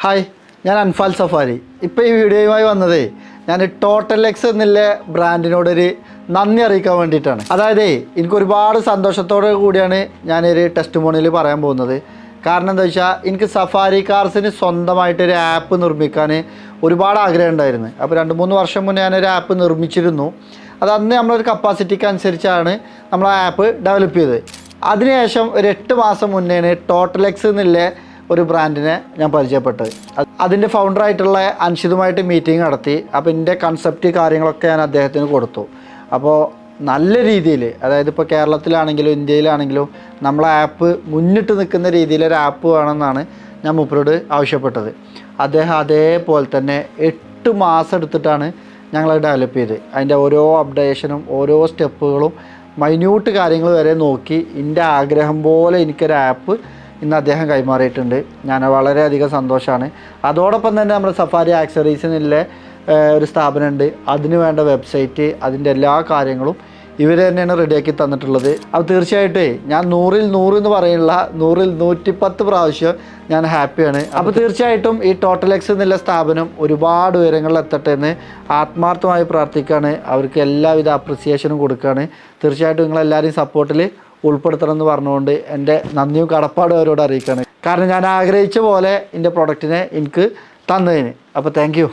Hi, ഞാൻ Anfal safari. ഇപ്പോൾ ഈ വീഡിയോയുമായി വന്നതേ ഞാൻ ടോട്ടൽ എക്സ് എന്നുള്ള ബ്രാൻഡിനോടൊരു നന്ദി അറിയിക്കാൻ വേണ്ടിയിട്ടാണ്. അതായത് എനിക്ക് ഒരുപാട് സന്തോഷത്തോടു കൂടിയാണ് ഞാനൊരു ടെസ്റ്റ് മോണിൽ പറയാൻ പോകുന്നത്. കാരണം എന്താ വെച്ചാൽ എനിക്ക് സഫാരി കാർസിന് സ്വന്തമായിട്ടൊരു ആപ്പ് നിർമ്മിക്കാൻ ഒരുപാട് ആഗ്രഹം ഉണ്ടായിരുന്നു. അപ്പോൾ 2-3 വർഷം മുന്നേ ഞാനൊരു ആപ്പ് നിർമ്മിച്ചിരുന്നു. അത് അന്ന് നമ്മളൊരു കപ്പാസിറ്റിക്ക് അനുസരിച്ചാണ് നമ്മൾ ആ ആപ്പ് ഡെവലപ്പ് ചെയ്തത്. അതിനുശേഷം ഒരു 8 മാസം മുന്നേ ടോട്ടൽ എക്സ് എന്നുള്ള ഒരു ബ്രാൻഡിനെ ഞാൻ പരിചയപ്പെട്ടത്. അതിൻ്റെ ഫൗണ്ടറായിട്ടുള്ള അൻഷിതുമായിട്ട് മീറ്റിംഗ് നടത്തി. അപ്പോൾ എൻ്റെ കൺസെപ്റ്റ് കാര്യങ്ങളൊക്കെ ഞാൻ അദ്ദേഹത്തിന് കൊടുത്തു. അപ്പോൾ നല്ല രീതിയിൽ, അതായത് ഇപ്പോൾ കേരളത്തിലാണെങ്കിലും ഇന്ത്യയിലാണെങ്കിലും നമ്മളെ ആപ്പ് മുന്നിട്ട് നിൽക്കുന്ന രീതിയിലൊരു ആപ്പ് വേണമെന്നാണ് ഞാൻ മൂപ്പരോട് ആവശ്യപ്പെട്ടത്. അദ്ദേഹം അതേപോലെ തന്നെ 8 മാസം എടുത്തിട്ടാണ് ഞങ്ങളത് ഡെവലപ്പ് ചെയ്ത്. അതിൻ്റെ ഓരോ അപ്ഡേഷനും ഓരോ സ്റ്റെപ്പുകളും മൈന്യൂട്ട് കാര്യങ്ങൾ വരെ നോക്കി എൻ്റെ ആഗ്രഹം പോലെ എനിക്കൊരു ആപ്പ് ഇന്ന് അദ്ദേഹം കൈമാറിയിട്ടുണ്ട്. ഞാൻ വളരെയധികം സന്തോഷമാണ്. അതോടൊപ്പം തന്നെ നമ്മുടെ സഫാരി ആക്സറീസിനുള്ള ഒരു സ്ഥാപനമുണ്ട്. അതിന് വേണ്ട വെബ്സൈറ്റ്, അതിൻ്റെ എല്ലാ കാര്യങ്ങളും ഇവർ തന്നെയാണ് റെഡിയാക്കി തന്നിട്ടുള്ളത്. അപ്പോൾ തീർച്ചയായിട്ടും ഞാൻ 100-ൽ 100 എന്ന് പറയുന്നില്ല, 100-ൽ 110 പ്രാവശ്യം ഞാൻ ഹാപ്പിയാണ്. അപ്പോൾ തീർച്ചയായിട്ടും ഈ ടോട്ടൽ എക്സ് എന്നുള്ള സ്ഥാപനം ഒരുപാട് ഉയരങ്ങളിൽ എത്തട്ടെ എന്ന് ആത്മാർത്ഥമായി പ്രാർത്ഥിക്കുകയാണ്. അവർക്ക് എല്ലാവിധ അപ്രിസിയേഷനും കൊടുക്കുകയാണ്. തീർച്ചയായിട്ടും നിങ്ങളെല്ലാവരെയും സപ്പോർട്ടിൽ ഉൾപ്പെടുത്തണം എന്ന് പറഞ്ഞുകൊണ്ട് എൻ്റെ നന്ദിയും കടപ്പാടും അവരോട് അറിയിക്കുകയാണ്. കാരണം ഞാൻ ആഗ്രഹിച്ച പോലെ എൻ്റെ പ്രൊഡക്റ്റിനെ എനിക്ക് തന്നതിന്. അപ്പോൾ താങ്ക് യു.